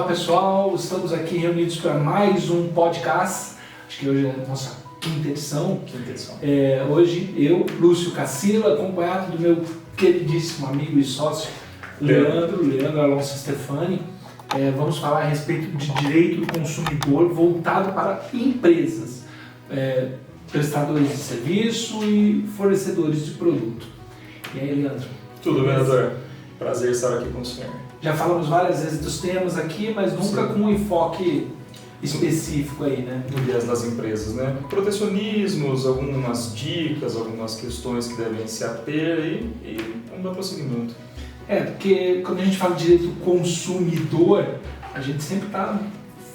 pessoal, estamos aqui reunidos para mais um podcast, acho que hoje é a nossa quinta edição. Hoje eu, Lúcio Cassila, acompanhado do meu queridíssimo amigo e sócio Leandro Alonso Stefani. Vamos falar a respeito de direito do consumidor voltado para empresas, prestadores de serviço e fornecedores de produto. E aí, Leandro? Tudo bem, doutor? Prazer estar aqui com o senhor. Já falamos várias vezes dos temas aqui, mas nunca com um enfoque específico aí, né? No viés das empresas, né? Protecionismos, algumas dicas, algumas questões que devem se ater e vamos dar prosseguimento. Porque quando a gente fala de direito do consumidor, a gente sempre está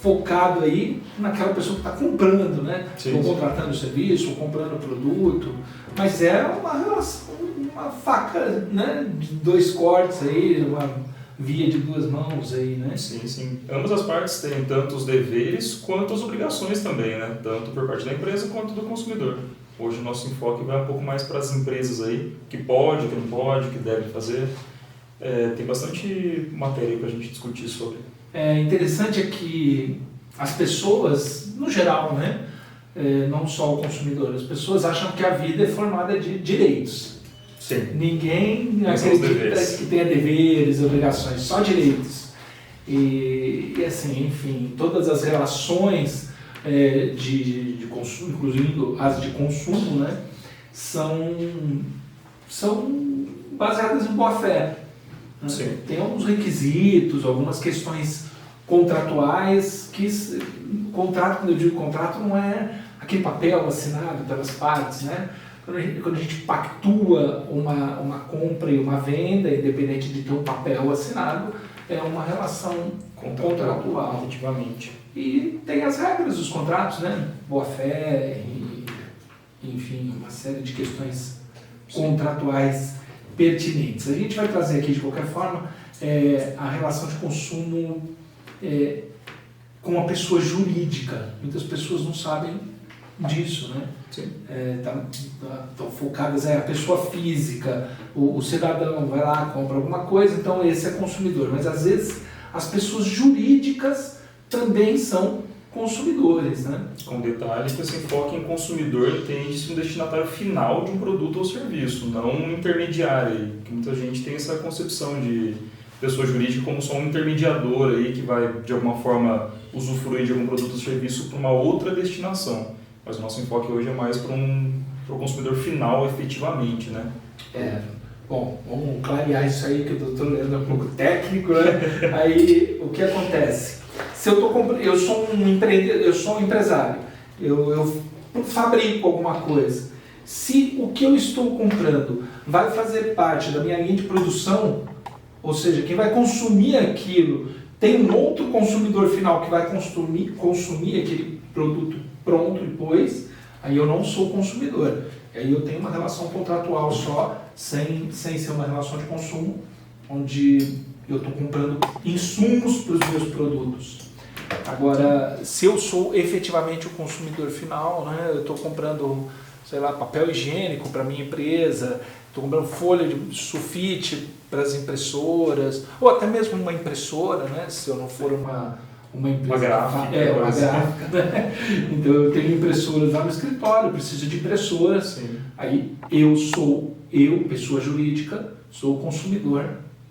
focado aí naquela pessoa que está comprando, né? Sim, ou contratando o serviço, ou comprando o produto, mas é uma relação, uma faca, né? De dois cortes aí, uma via de duas mãos aí, né? Sim, sim. Ambas as partes têm tanto os deveres quanto as obrigações também, né? Tanto por parte da empresa quanto do consumidor. Hoje o nosso enfoque vai um pouco mais para as empresas aí, que pode, que não pode, que deve fazer. Tem bastante matéria para a gente discutir sobre. Interessante é que as pessoas, no geral, né? Não só o consumidor, as pessoas acham que a vida é formada de direitos. Sim. Ninguém acredita que tenha deveres, obrigações, só direitos. E assim, enfim, todas as relações de consumo, incluindo as de consumo, né, são baseadas em boa-fé. Né? Sim. Tem alguns requisitos, algumas questões contratuais que contrato, quando eu digo contrato, não é aquele papel assinado pelas partes, né? Quando a gente pactua uma compra e uma venda, independente de ter um papel assinado, é uma relação contratual. Efetivamente. E tem as regras dos contratos, né? Boa-fé, enfim, uma série de questões contratuais pertinentes. A gente vai trazer aqui, de qualquer forma, a relação de consumo com a pessoa jurídica. Muitas pessoas não sabem disso, né? Estão focadas a pessoa física, o cidadão vai lá, compra alguma coisa, então esse é consumidor. Mas às vezes as pessoas jurídicas também são consumidores, né? Com detalhe que esse enfoque em consumidor entende-se um destinatário final de um produto ou serviço, não um intermediário. Que muita gente tem essa concepção de pessoa jurídica como só um intermediador aí que vai de alguma forma usufruir de algum produto ou serviço para uma outra destinação. Mas o nosso enfoque hoje é mais para o consumidor final, efetivamente, né? Bom, vamos clarear isso aí, que o doutor Leandro é um pouco técnico, né? Aí, o que acontece? Se eu sou um empreendedor, eu sou um empresário, eu fabrico alguma coisa. Se o que eu estou comprando vai fazer parte da minha linha de produção, ou seja, quem vai consumir aquilo, tem um outro consumidor final que vai consumir aquele produto pronto depois, aí eu não sou consumidor. Aí eu tenho uma relação contratual só, sem ser uma relação de consumo, onde eu estou comprando insumos para os meus produtos. Agora, se eu sou efetivamente o consumidor final, né, eu estou comprando, sei lá, papel higiênico para minha empresa, estou comprando folha de sulfite para as impressoras, ou até mesmo uma impressora, né, se eu não for uma empresa gráfica. Uma gráfica, né? Então eu tenho impressoras lá no escritório, eu preciso de impressoras. Sim. Aí pessoa jurídica, sou o consumidor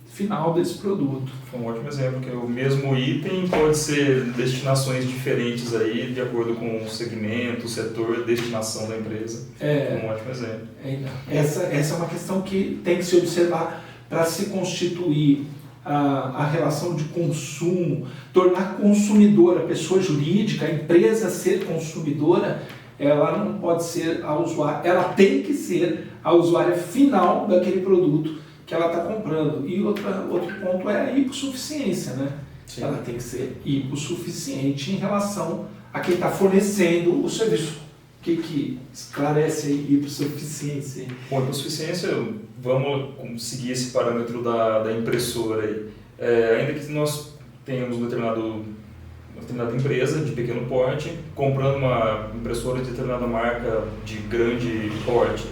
final desse produto. Foi um ótimo exemplo, que o mesmo item pode ser destinações diferentes aí, de acordo com o segmento, o setor, destinação da empresa. Foi um ótimo exemplo. Essa é uma questão que tem que se observar para se constituir a relação de consumo, tornar consumidora a pessoa jurídica, a empresa ser consumidora, ela não pode ser a usuária, ela tem que ser a usuária final daquele produto que ela está comprando. E outro ponto é a hipossuficiência, né? Sim. Ela tem que ser hipossuficiente em relação a quem está fornecendo o serviço. O que esclarece a hipossuficiência? Bom, hipossuficiência, vamos seguir esse parâmetro da impressora aí. Ainda que nós tenhamos uma determinada empresa de pequeno porte comprando uma impressora de determinada marca de grande porte,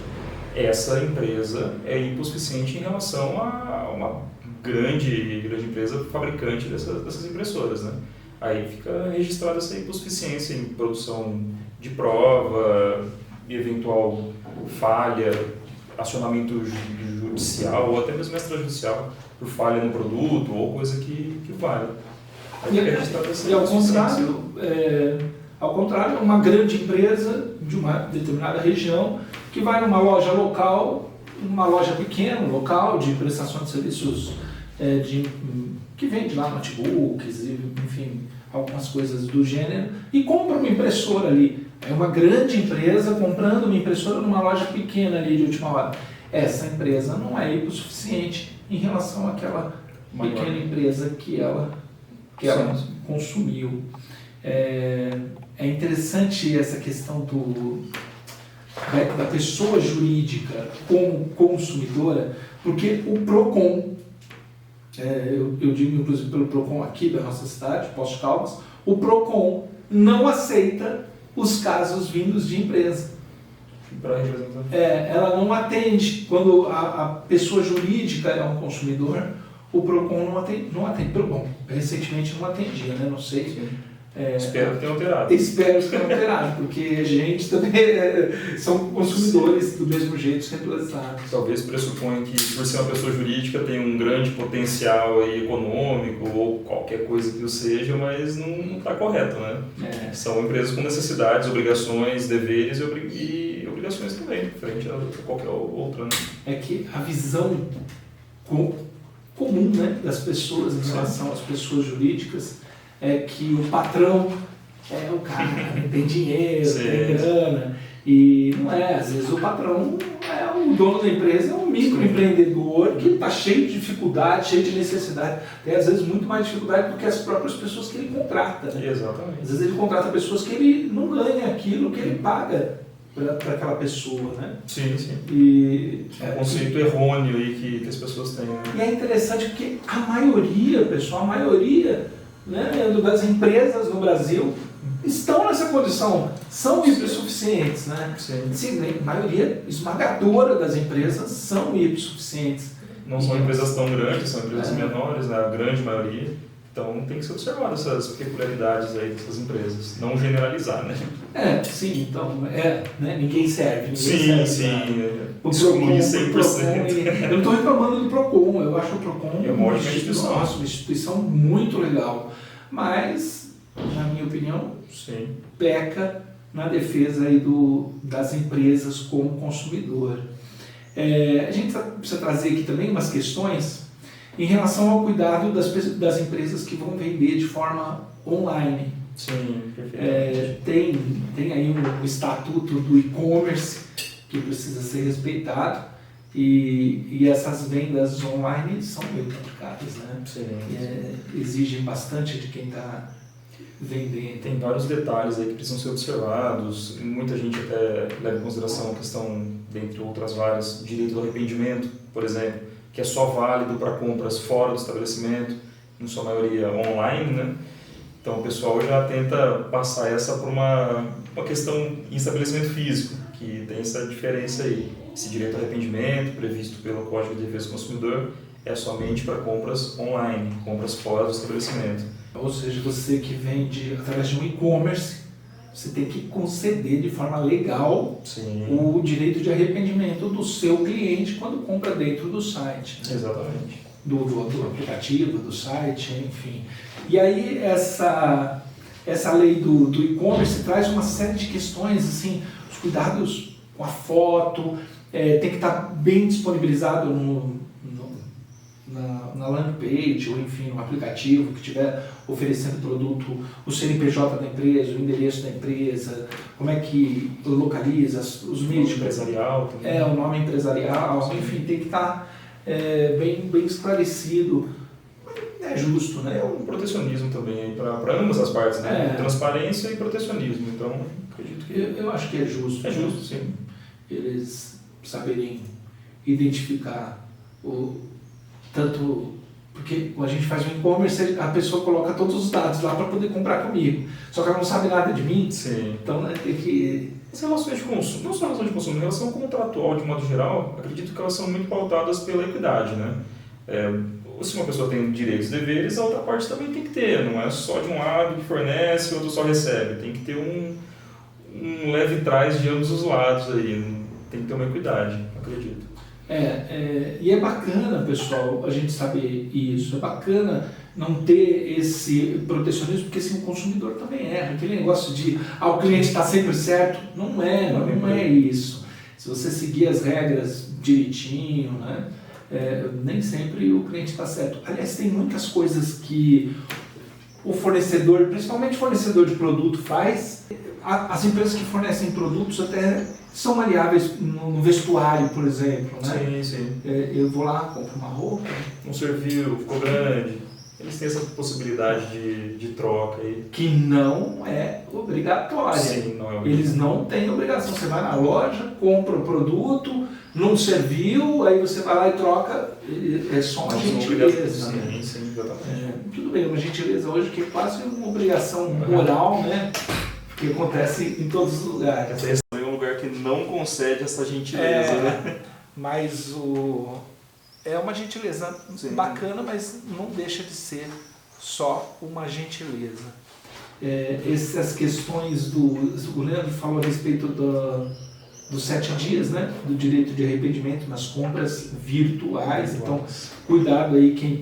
essa empresa é hipossuficiente em relação a uma grande empresa fabricante dessas impressoras, né? Aí fica registrada essa hipossuficiência em produção de prova, eventual falha, acionamento judicial ou até mesmo extrajudicial por falha no produto ou coisa que valha. Aí fica registrada essa hipossuficiência. Ao contrário, uma grande empresa de uma determinada região que vai numa loja local, uma loja pequena, local, de prestação de serviços que vende lá notebooks, enfim, algumas coisas do gênero, e compra uma impressora ali. É uma grande empresa comprando uma impressora numa loja pequena ali de última hora. Essa empresa não é hipossuficiente em relação àquela pequena empresa que ela consumiu. É interessante essa questão da pessoa jurídica como consumidora, porque o PROCON, eu digo inclusive pelo PROCON aqui da nossa cidade, Poços de Caldas, o PROCON não aceita os casos vindos de empresa. Ela não atende. Quando a pessoa jurídica é um consumidor, o PROCON não atende. Bom, recentemente não atendia, né? Não sei. Sim. Espero que tenha alterado. Espero que tenha alterado, porque a gente também são consumidores do mesmo jeito, sempre lesados. Talvez pressupõe que, por ser uma pessoa jurídica, tem um grande potencial aí econômico ou qualquer coisa que o seja, mas não está correto, né? São empresas com necessidades, obrigações, deveres e obrigações também, frente a qualquer outra, né? É que a visão comum, né, das pessoas em relação às pessoas jurídicas é que o patrão é o cara que tem dinheiro, tem grana, e não é. Às vezes o patrão é o dono da empresa, é um microempreendedor que está cheio de dificuldade, cheio de necessidade, tem às vezes muito mais dificuldade do que as próprias pessoas que ele contrata, né? Exatamente. Às vezes ele contrata pessoas que ele não ganha aquilo que ele paga para aquela pessoa, né? Sim. E é um conceito errôneo aí que as pessoas têm, né? E é interessante porque a maioria, pessoal, né, das empresas no Brasil estão nessa condição, são hipossuficientes, né? Sim, a maioria esmagadora das empresas são hipossuficientes. Não são empresas tão grandes, são empresas menores, né? A grande maioria. Então tem que ser observado essas peculiaridades aí dessas empresas, não generalizar, né? Sim, então, né? Ninguém serve. Sim. Excluir 100%. Eu não estou reclamando do PROCON, eu acho o PROCON uma instituição. Uma instituição muito legal, mas, na minha opinião, peca na defesa aí das empresas como consumidor. A gente precisa trazer aqui também umas questões em relação ao cuidado das empresas que vão vender de forma online. Sim, perfeito. Tem aí o estatuto do e-commerce que precisa ser respeitado e essas vendas online são meio complicadas, né? Sim. Exigem bastante de quem está vendendo. Tem vários detalhes aí que precisam ser observados. Muita gente até leva em consideração a questão, dentre outras várias, direito do arrependimento, por exemplo, que é só válido para compras fora do estabelecimento, em sua maioria online, né? Então o pessoal já tenta passar essa por uma questão em estabelecimento físico, que tem essa diferença aí. Esse direito ao arrependimento, previsto pelo Código de Defesa do Consumidor, é somente para compras online, compras fora do estabelecimento. Ou seja, você que vende através de um e-commerce, você tem que conceder de forma legal o direito de arrependimento do seu cliente quando compra dentro do site. Né? Exatamente. Do aplicativo, do site, enfim. E aí essa lei do e-commerce traz uma série de questões, assim, os cuidados com a foto, tem que estar bem disponibilizado na landing page, ou enfim, no aplicativo que estiver oferecendo o produto, o CNPJ da empresa, o endereço da empresa, como é que localiza os meios de empresarial também. O nome empresarial, enfim, tem que estar bem esclarecido. É justo, né? É um protecionismo também para ambas as partes, né? Transparência e protecionismo, então acredito que... Eu acho que é justo. É justo, sim. Eles saberem identificar tanto... Porque quando a gente faz um e-commerce, a pessoa coloca todos os dados lá para poder comprar comigo. Só que ela não sabe nada de mim. Sim. Então, né, tem que... As relações de consumo, não só relações de consumo, relação contratual de modo geral, acredito que elas são muito pautadas pela equidade, né? Se uma pessoa tem direitos e deveres, a outra parte também tem que ter. Não é só de um lado que fornece e o outro só recebe. Tem que ter um leve trás de ambos os lados aí. Tem que ter uma equidade, acredito. E é bacana, pessoal, a gente saber isso. É bacana não ter esse protecionismo, porque assim, o consumidor também erra. Aquele negócio de o cliente está sempre certo, não é isso. Se você seguir as regras direitinho, né, nem sempre o cliente está certo. Aliás, tem muitas coisas que o fornecedor, principalmente o fornecedor de produto, faz. As empresas que fornecem produtos até são maleáveis no vestuário, por exemplo. Né? Sim. Eu vou lá, compro uma roupa. Não serviu, ficou grande. Eles têm essa possibilidade de troca aí. Que não é obrigatória. Sim, não é obrigatório. Eles não têm obrigação. Você vai na loja, compra o produto, não serviu, aí você vai lá e troca. É só uma gentileza. Sim, exatamente. Tudo bem, uma gentileza hoje que é quase uma obrigação moral, né? Que acontece em todos os lugares. Esse é um lugar que não concede essa gentileza, né? Mas é uma gentileza bacana, mas não deixa de ser só uma gentileza. Essas questões o Leandro falou a respeito dos 7 dias, né? Do direito de arrependimento nas compras virtuais. Então, cuidado aí quem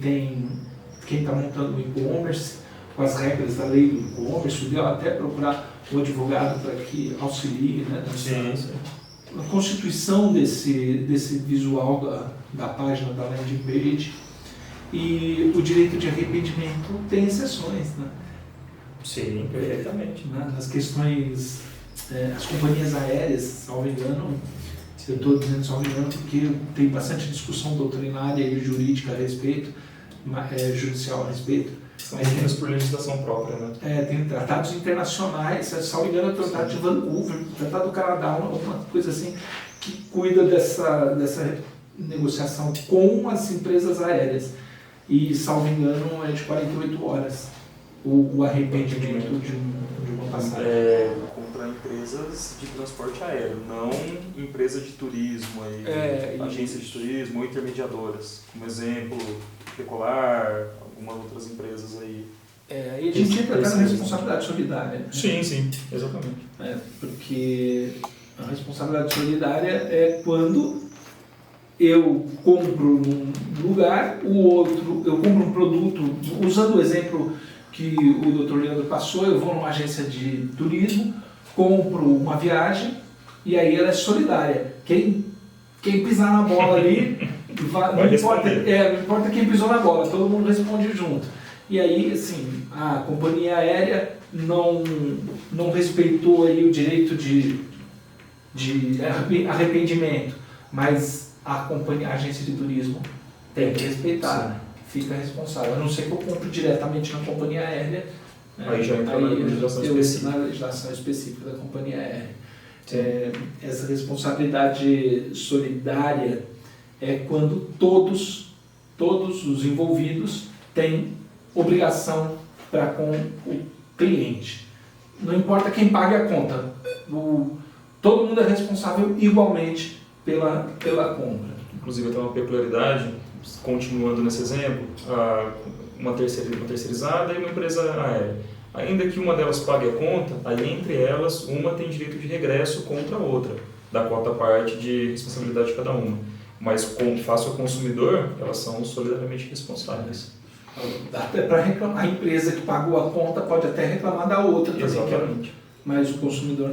está montando o e-commerce, com as regras da lei do e-commerce, o ideal até procurar o advogado para que auxilie, né, na constituição desse visual da página da landing page. E o direito de arrependimento tem exceções, né? Sim, perfeitamente. Nas questões, as companhias aéreas, salvo engano, eu estou dizendo salvo engano porque tem bastante discussão doutrinária e jurídica a respeito, judicial a respeito. São definidas por legislação própria, né? Tem tratados internacionais, salvo engano, o Tratado de Vancouver, o Tratado do Canadá, uma coisa assim, que cuida dessa negociação com as empresas aéreas. E, salvo engano, é de 48 horas o arrependimento de uma passagem. Contra empresas de transporte aéreo, não empresa de turismo, agências de turismo ou intermediadoras. Como exemplo, Decolar, algumas outras empresas aí. E a gente entra até na responsabilidade solidária. Né? Sim, exatamente. Porque a responsabilidade solidária é quando eu compro num lugar, eu compro um produto, usando o exemplo que o Dr. Leandro passou, eu vou numa agência de turismo, compro uma viagem e aí ela é solidária. Quem pisar na bola ali, não importa quem pisou na bola, todo mundo responde junto. E aí, assim, a companhia aérea não respeitou aí o direito de arrependimento, mas a agência de turismo tem que respeitar, fica responsável. A não ser que eu compre diretamente na companhia aérea, aí já entra na legislação específica da companhia aérea. Essa responsabilidade solidária é quando todos os envolvidos têm obrigação para com o cliente. Não importa quem pague a conta, todo mundo é responsável igualmente pela compra. Inclusive, tem uma peculiaridade, continuando nesse exemplo, uma terceirizada e uma empresa aérea. Ainda que uma delas pague a conta, aí entre elas, uma tem direito de regresso contra a outra, da quota parte de responsabilidade de cada uma. Mas, face ao consumidor, elas são solidariamente responsáveis. Até para reclamar, a empresa que pagou a conta pode até reclamar da outra também. Exatamente. Mas o consumidor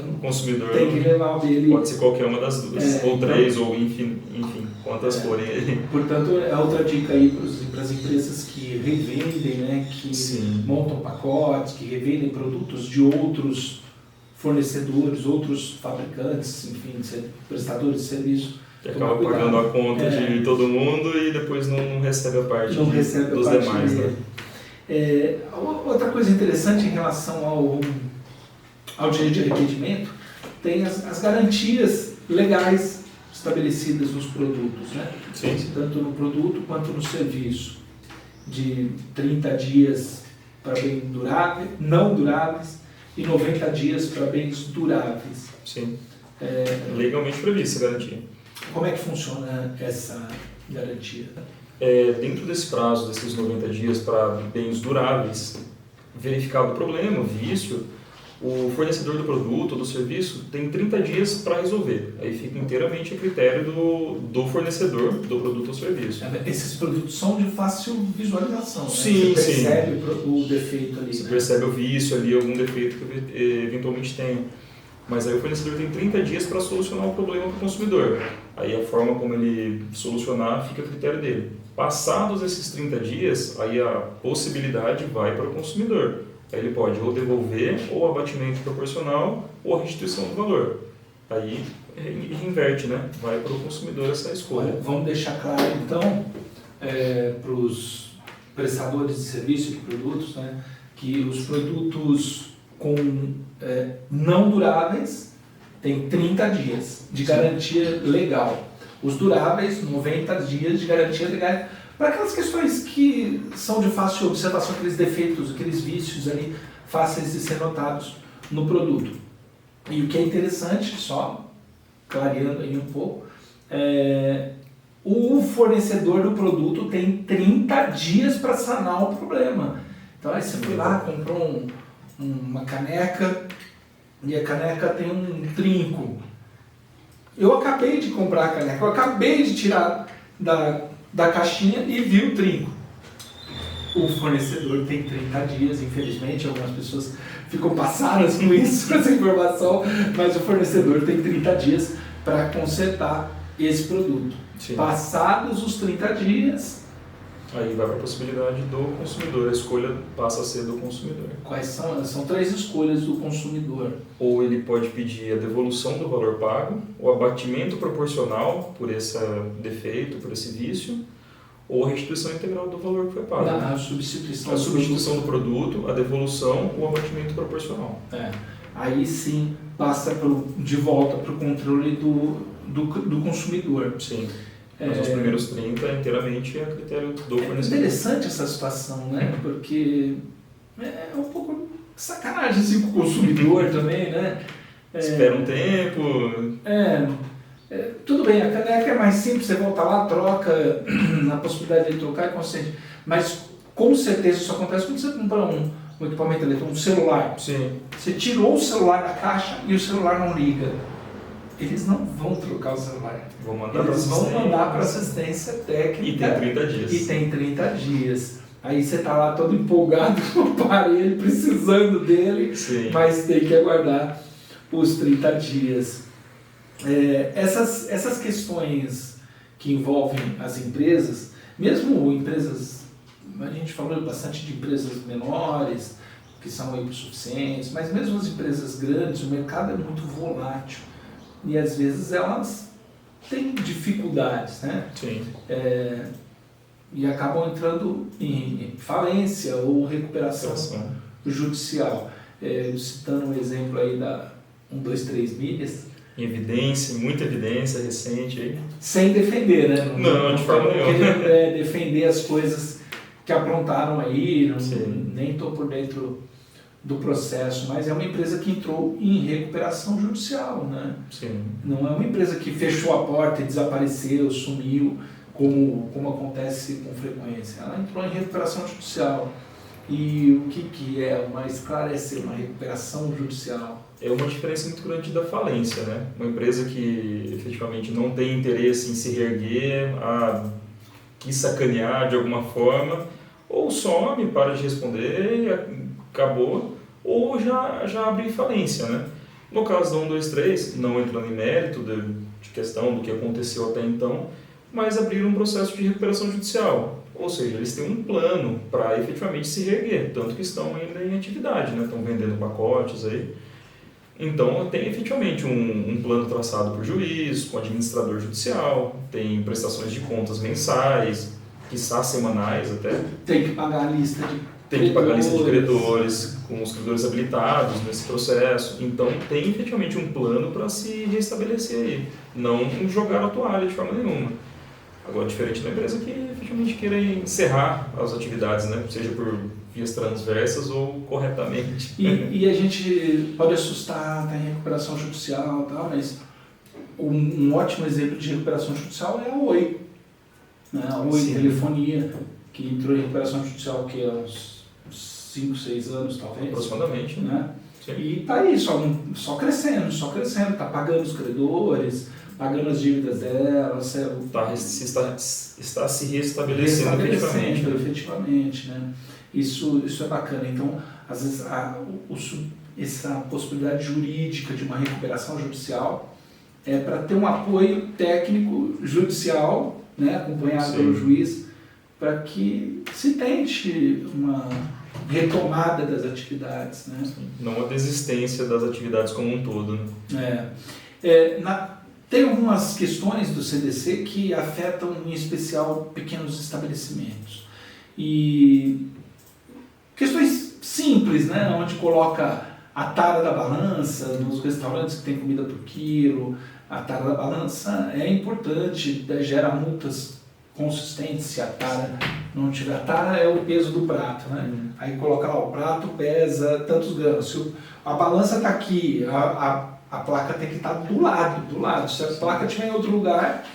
tem que levar o dele. Pode ser qualquer uma das duas, ou três, ou enfim, quantas forem. Portanto, é outra dica aí para as empresas que revendem, né, que montam pacotes, que revendem produtos de outros fornecedores, outros fabricantes, enfim, prestadores de serviço. Que acaba pagando a conta de todo mundo e depois não recebe a parte dos demais. Né? Outra coisa interessante em relação ao direito de arrependimento, tem as garantias legais estabelecidas nos produtos, né? Sim. Tanto no produto quanto no serviço, de 30 dias para bens duráveis, não duráveis e 90 dias para bens duráveis. Sim. Legalmente prevista essa garantia. Como é que funciona essa garantia? Dentro desse prazo, desses 90 dias para bens duráveis, verificado o problema, o vício, o fornecedor do produto ou do serviço tem 30 dias para resolver. Aí fica inteiramente a critério do fornecedor do produto ou serviço. Esses produtos são de fácil visualização, né? Sim, você percebe o defeito ali. Você né? percebe o vício ali, algum defeito que eventualmente tem. Mas aí o fornecedor tem 30 dias para solucionar o problema para o consumidor. Aí a forma como ele solucionar fica a critério dele. Passados esses 30 dias, aí a possibilidade vai para o consumidor. Aí ele pode ou devolver, ou abatimento proporcional, ou a restituição do valor. Aí reinverte, né? Vai para o consumidor essa escolha. Vamos deixar claro, então, para os prestadores de serviço e de produtos, né, que os produtos não duráveis têm 30 dias de garantia legal. Os duráveis, 90 dias de garantia legal. Para aquelas questões que são de fácil observação, aqueles defeitos, aqueles vícios ali, fáceis de ser notados no produto. E o que é interessante, só clareando aí um pouco, o fornecedor do produto tem 30 dias para sanar o problema. Então aí você foi lá, comprou uma caneca e a caneca tem um trinco. Eu acabei de comprar a caneca, eu acabei de tirar da caixinha e vi o trinco. O fornecedor tem 30 dias, infelizmente, algumas pessoas ficam passadas com isso, com essa informação, mas o fornecedor tem 30 dias para consertar esse produto. Sim. Passados os 30 dias... Aí vai para a possibilidade do consumidor, a escolha passa a ser do consumidor. Quais são? São 3 escolhas do consumidor. Ou ele pode pedir a devolução do valor pago, o abatimento proporcional por esse defeito, por esse vício, ou a restituição integral do valor que foi pago. A substituição, do produto, a devolução ou o abatimento proporcional. Aí sim passa de volta para o controle do consumidor. Sim. Mas os primeiros 30 inteiramente é a critério do fornecedor. É interessante essa situação, né? Porque é um pouco sacanagem assim, com o consumidor também, né? Espera um tempo. Tudo bem, a caneca é mais simples, você volta lá, troca, na possibilidade de trocar é consciente. Mas com certeza isso acontece quando você compra um equipamento eletrônico, um celular. Sim. Você tirou o celular da caixa e o celular não liga. Eles não vão trocar o celular. Eles vão mandar para assistência técnica. E tem 30 dias. E tem 30 dias. Aí você está lá todo empolgado com o aparelho, precisando dele, Sim. mas tem que aguardar os 30 dias. Essas questões que envolvem as empresas, mesmo empresas, a gente falou bastante de empresas menores, que são autossuficientes, mas mesmo as empresas grandes, o mercado é muito volátil. E às vezes elas têm dificuldades, né? Sim. E acabam entrando em falência ou recuperação judicial. Citando um exemplo aí da 123 milhas. Evidência, muita evidência recente aí. Sem defender, né? Não, de forma nenhuma. Defender as coisas que aprontaram aí, nem estou por dentro do processo, mas é uma empresa que entrou em recuperação judicial, né? Sim. Não é uma empresa que fechou a porta e desapareceu, sumiu, como acontece com frequência. Ela entrou em recuperação judicial. E o que é uma esclarecer, uma recuperação judicial? É uma diferença muito grande da falência, né? Uma empresa que efetivamente não tem interesse em se reerguer, quis sacanear de alguma forma, ou some, para de responder, acabou, ou já abre falência, né? No caso da 123, não entrando em mérito de questão do que aconteceu até então, mas abriram um processo de recuperação judicial. Ou seja, eles têm um plano para efetivamente se reerguer, tanto que estão ainda em atividade, né? Estão vendendo pacotes aí. Então, tem efetivamente um plano traçado por juiz, com administrador judicial, tem prestações de contas mensais, quiçá semanais até. Tem que pagar a lista de Tem que pagar a lista de credores, com os credores habilitados nesse processo. Então, tem efetivamente um plano para se restabelecer aí. Não jogar a toalha de forma nenhuma. Agora, diferente da empresa que efetivamente queira encerrar as atividades, né? Seja por vias transversas ou corretamente. E a gente pode assustar, está em recuperação judicial e tal, mas um ótimo exemplo de recuperação judicial é a Oi. né? Ou em telefonia, que entrou em recuperação judicial que há uns 5, 6 anos talvez. Aproximadamente. Né? E está aí, só crescendo, está pagando os credores, pagando as dívidas dela, está se restabelecendo efetivamente, né? Isso é bacana. Então, às vezes, essa possibilidade jurídica de uma recuperação judicial é para ter um apoio técnico judicial, né, acompanhado pelo juiz, para que se tente uma retomada das atividades. Né? Não a desistência das atividades como um todo. Né? Tem algumas questões do CDC que afetam, em especial, pequenos estabelecimentos. E questões simples, né? Onde coloca a tara da balança, nos restaurantes que tem comida por quilo, a tara da balança é importante, gera multas consistentes se a tara não tiver. A tara é o peso do prato, né? Aí coloca lá, o prato pesa tantos gramas. Se a balança está aqui, a placa tem que estar do lado. Se a placa estiver em outro lugar,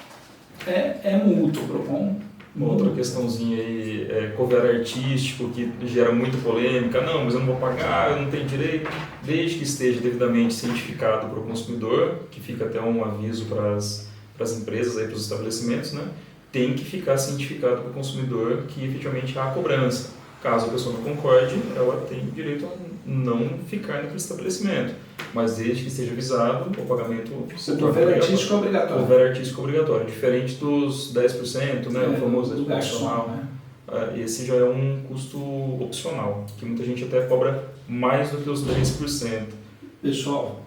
é multa. O PROCON. Uma outra questãozinha aí, cover artístico, que gera muita polêmica. Não, mas eu não vou pagar, eu não tenho direito. Desde que esteja devidamente cientificado para o consumidor, que fica até um aviso para as empresas, para os estabelecimentos, né? Tem que ficar cientificado para o consumidor que efetivamente há cobrança. Caso a pessoa não concorde, ela tem direito a não ficar naquele estabelecimento. Mas desde que esteja avisado, o pagamento... O cover artístico é obrigatório. O cover artístico é obrigatório, diferente dos 10%, né, o famoso do garçom, né? Esse já é um custo opcional, que muita gente até cobra mais do que os 10%. Pessoal,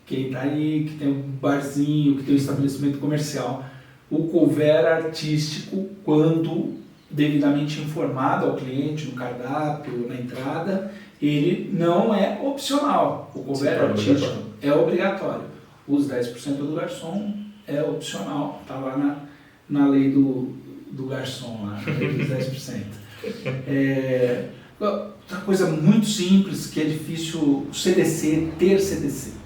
quem está aí, que tem um barzinho, que tem um estabelecimento comercial, o cover artístico, quando devidamente informado ao cliente no cardápio, na entrada, ele não é opcional. O cover artístico é obrigatório. Os 10% do garçom é opcional. Está lá na lei do garçom, lá, na lei dos 10%. Outra coisa muito simples, que é difícil o CDC,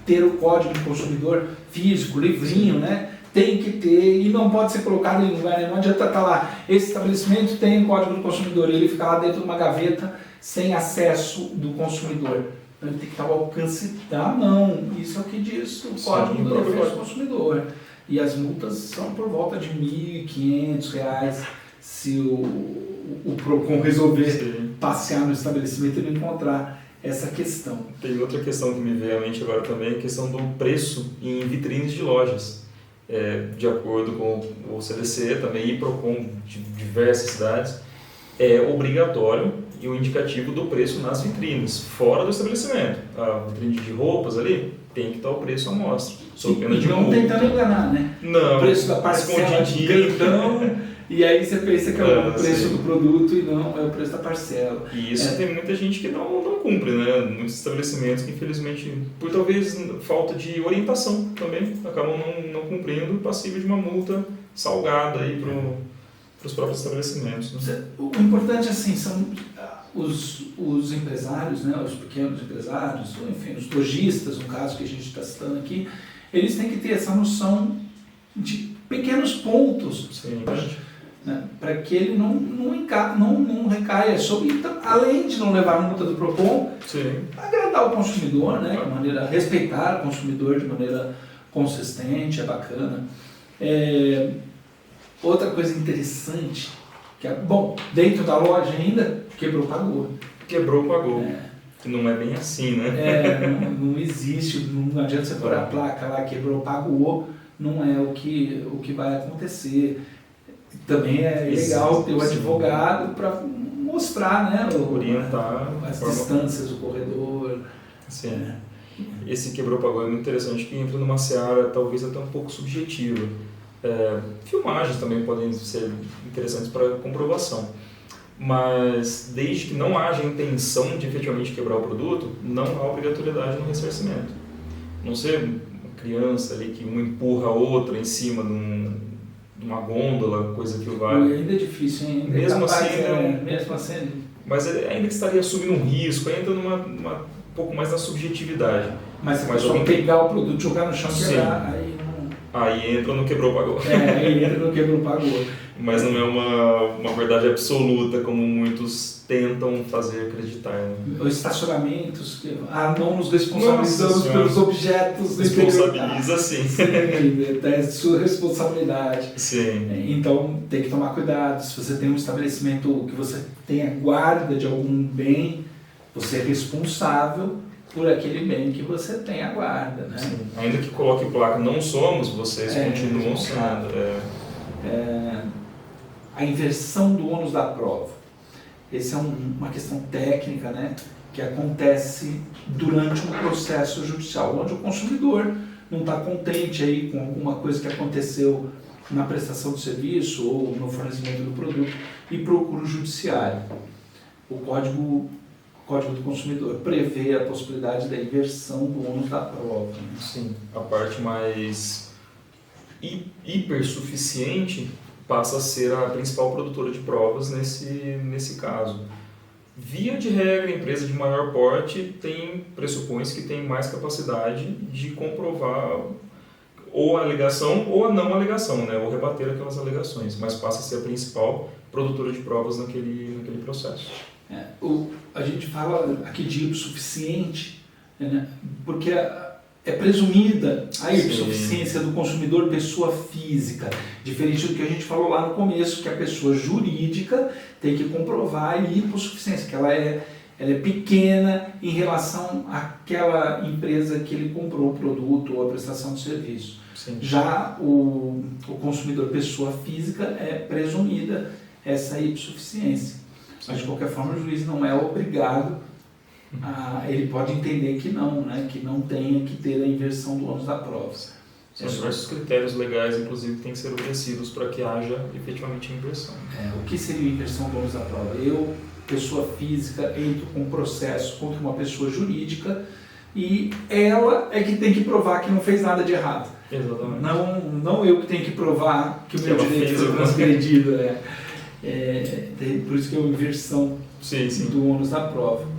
ter o código do consumidor físico, livrinho, né? Tem que ter, e não pode ser colocado em lugar nenhum. Não adianta estar lá, esse estabelecimento tem o código do consumidor, e ele fica lá dentro de uma gaveta sem acesso do consumidor. Então ele tem que estar ao alcance da mão. Isso é o que diz o código do defesa do consumidor. E as multas são por volta de R$ 1.500 se o PROCON resolver passear no estabelecimento e não encontrar essa questão. Tem outra questão que me veio à mente agora também, a questão do preço em vitrines de lojas. De acordo com o CDC, também e PROCON de diversas cidades, é obrigatório e o indicativo do preço nas vitrines, fora do estabelecimento. A vitrine de roupas ali tem que estar o preço à mostra, sob pena de multa. Não tentando enganar, né? Não. O preço da parcela de grandão, e aí você pensa que é o preço do produto e não é o preço da parcela. E isso tem muita gente que não cumpre, né? Muitos estabelecimentos que, infelizmente, por talvez falta de orientação também, acabam não cumprindo, passível de uma multa salgada aí para os próprios estabelecimentos. Né? O importante, assim, são os empresários, né? Os pequenos empresários, ou, enfim, os lojistas, no caso que a gente está citando aqui, eles têm que ter essa noção de pequenos pontos, né, para que ele não recaia sobre, então, além de não levar a multa do PROCON, agradar o consumidor, né, de maneira, respeitar o consumidor de maneira consistente, é bacana. Outra coisa interessante, que dentro da loja ainda, quebrou, pagou. Quebrou, pagou. Não é bem assim, né? Não existe, não adianta você pôr a placa lá, quebrou, pagou, não é o que vai acontecer. Também é legal ter o advogado para mostrar, né, orientar as distâncias do corredor. Sim. Esse quebrou-pagou é muito interessante, que entra numa seara talvez até um pouco subjetiva. Filmagens também podem ser interessantes para comprovação, mas desde que não haja intenção de efetivamente quebrar o produto, não há obrigatoriedade no ressarcimento. Não ser uma criança ali que uma empurra a outra em cima de uma gôndola, coisa que vai... Ainda é difícil, hein? Mesmo assim... Mas ainda que estaria assumindo um risco, ainda um pouco mais na subjetividade. Mas só pegar o produto, jogar no chão e quebrar, aí não... Aí entra no quebrou, pagou. Aí entra no quebrou, pagou. Mas não é uma verdade absoluta, como muitos tentam fazer acreditar. Né? Os estacionamentos, não nos responsabilizamos pelos objetos do interior. Responsabiliza sim. Sim, é sua responsabilidade. Sim. Então tem que tomar cuidado. Se você tem um estabelecimento que você tenha guarda de algum bem, você é responsável por aquele bem que você tem a guarda. Né? Sim. Ainda que coloque placa não somos, vocês continuam sendo. A inversão do ônus da prova. Essa é uma questão técnica, né, que acontece durante um processo judicial, onde o consumidor não está contente aí com alguma coisa que aconteceu na prestação do serviço ou no fornecimento do produto e procura o judiciário. O Código do Consumidor prevê a possibilidade da inversão do ônus da prova. Né? Sim, a parte mais hipersuficiente passa a ser a principal produtora de provas nesse caso. Via de regra, a empresa de maior porte pressupõe que tem mais capacidade de comprovar ou a alegação ou a não alegação, né? Ou rebater aquelas alegações, mas passa a ser a principal produtora de provas naquele processo. A gente fala aqui de hipossuficiente, né? Porque é presumida a hipossuficiência do consumidor pessoa física, diferente do que a gente falou lá no começo, que a pessoa jurídica tem que comprovar a hipossuficiência, que ela é pequena em relação àquela empresa que ele comprou o produto ou a prestação de serviço. Sim. Já o consumidor pessoa física é presumida essa hipossuficiência. Mas de qualquer forma o juiz não é obrigado ele pode entender que não, né? Que não tenha que ter a inversão do ônus da prova. São diversos critérios legais, inclusive, que têm que ser obedecidos para que haja efetivamente a inversão. O que seria a inversão do ônus da prova? Eu, pessoa física, entro com um processo contra uma pessoa jurídica e ela é que tem que provar que não fez nada de errado. Exatamente. Não eu que tenho que provar que o meu direito foi transgredido. Por isso que é uma inversão do ônus da prova.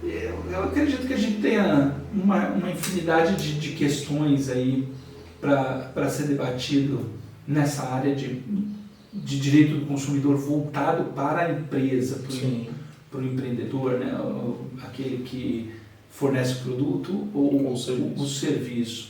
Eu acredito que a gente tenha uma infinidade de questões aí para ser debatido nessa área de direito do consumidor voltado para a empresa, para o empreendedor, né? Aquele que fornece o produto ou o serviço.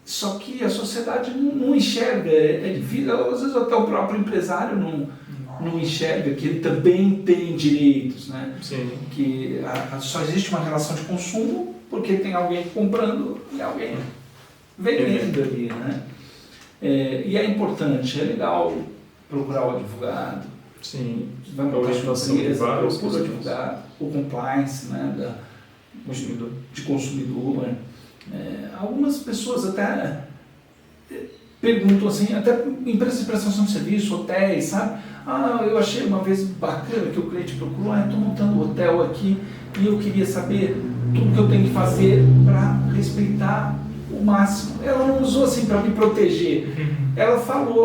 Só que a sociedade não enxerga, é difícil, às vezes até o próprio empresário não enxerga que ele também tem direitos, né? Sim. Que só existe uma relação de consumo porque tem alguém comprando e alguém vendendo ali, né? E é importante, é legal procurar o advogado. Sim. Vai montar sua empresa, procura o advogado, o compliance, né? De consumidor. Algumas pessoas até perguntam assim, até empresas de prestação de serviço, hotéis, sabe? Eu achei uma vez bacana que o cliente procurou, estou montando um hotel aqui e eu queria saber tudo que eu tenho que fazer para respeitar o máximo. Ela não usou assim para me proteger, ela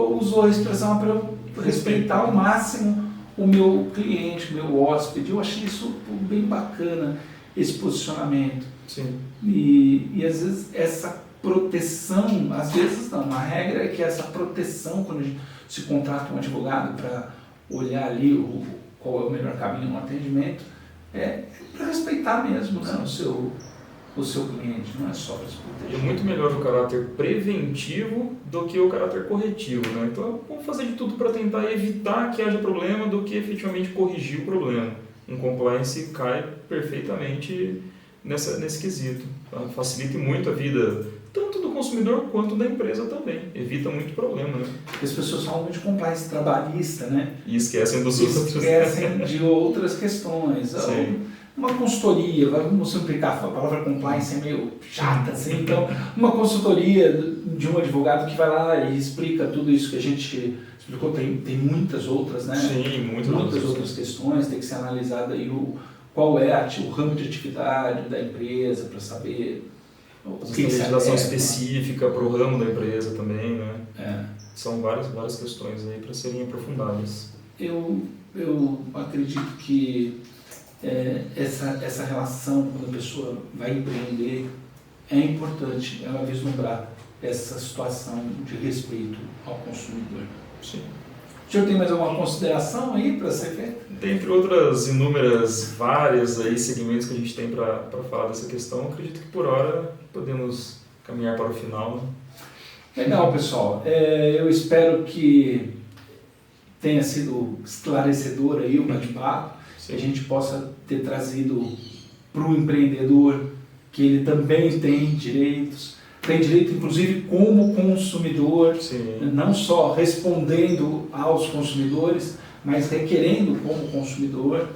usou a expressão para eu respeitar ao máximo o meu cliente, o meu hóspede. Eu achei isso bem bacana, esse posicionamento. Sim. E às vezes essa proteção, às vezes não, a regra é que essa proteção, quando a gente se contrata um advogado para olhar ali qual é o melhor caminho no atendimento, é para respeitar mesmo, né, o seu cliente, não é só para se proteger. É muito melhor o caráter preventivo do que o caráter corretivo, né? Então vamos fazer de tudo para tentar evitar que haja problema do que efetivamente corrigir o problema. Um compliance cai perfeitamente nesse quesito. Tá? Facilita muito a vida tanto do consumidor quanto da empresa também. Evita muito problema, né? As pessoas falam de compliance trabalhista, né? E esquecem dos outros. Esquecem de outras questões. Uma consultoria, vamos simplificar, a palavra compliance é meio chata, assim, então uma consultoria de um advogado que vai lá e explica tudo isso que a gente explicou, tem muitas outras, né? Sim, muitas outras questões, tem que ser analisado aí qual é o ramo de atividade da empresa para saber. Tem legislação específica para o ramo da empresa também, né? São várias questões aí para serem aprofundadas. Eu acredito que essa relação, quando a pessoa vai empreender, é importante ela vislumbrar essa situação de respeito ao consumidor. Sim. O senhor tem mais alguma consideração aí para ser feita? Dentre outras inúmeras, várias aí segmentos que a gente tem para falar dessa questão, acredito que por hora podemos caminhar para o final. Né? Legal, pessoal. Eu espero que tenha sido esclarecedor aí o bate-papo, que a gente possa ter trazido para o empreendedor que ele também tem direitos inclusive como consumidor, Sim. não só respondendo aos consumidores, mas requerendo como consumidor.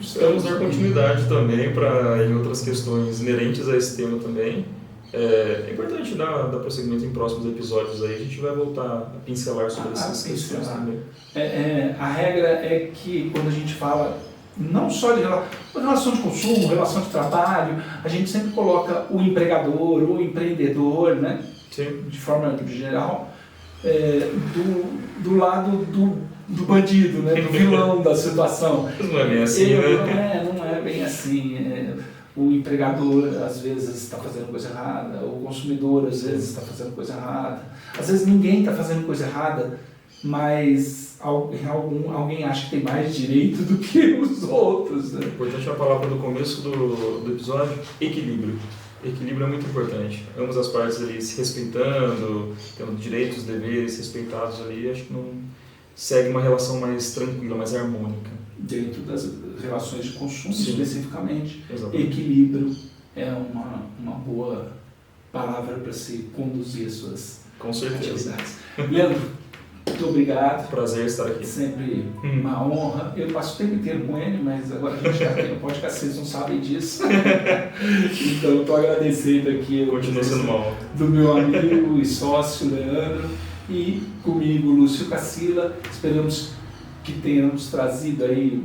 Esperamos dar continuidade também para em outras questões inerentes a esse tema também. É importante dar prosseguimento em próximos episódios aí, a gente vai voltar a pincelar sobre essas questões também. A regra é que quando a gente fala não só de relação de consumo, relação de trabalho, a gente sempre coloca o empregador, o empreendedor, né? Sim. De forma geral, do lado do bandido, né? Do vilão da situação. Mas não é bem assim, né? Não é bem assim. O empregador às vezes está fazendo coisa errada, o consumidor às vezes está fazendo coisa errada. Às vezes ninguém está fazendo coisa errada, mas alguém acha que tem mais direito do que os outros. Né? Importante a palavra do começo do episódio, equilíbrio. Equilíbrio é muito importante. Ambas as partes ali se respeitando, tendo direitos, deveres respeitados ali, acho que não segue uma relação mais tranquila, mais harmônica. Dentro das relações de consumo, Sim. Especificamente, Exatamente. Equilíbrio é uma boa palavra para se conduzir as suas Com certeza. atividades. Leandro, muito obrigado. Prazer estar aqui. Sempre uma honra. Eu passo o tempo inteiro com ele, mas agora a gente está aqui no podcast, vocês não sabem disso. Então eu estou agradecendo aqui Continua sendo uma honra. do meu amigo e sócio Leandro e comigo Lúcio Cassila. Esperamos que tenhamos trazido aí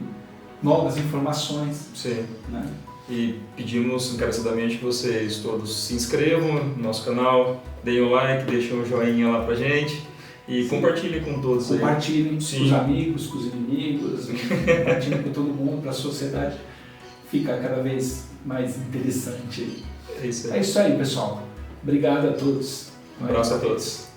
novas informações. Sim. Né? E pedimos encarecidamente que vocês todos se inscrevam no nosso canal, deem o like, deixem um joinha lá pra gente e compartilhem com todos aí. Compartilhem com Sim. os amigos, com os inimigos, compartilhem com todo mundo, para a sociedade ficar cada vez mais interessante. É isso aí. É isso aí, pessoal. Obrigado a todos. Um abraço a todos.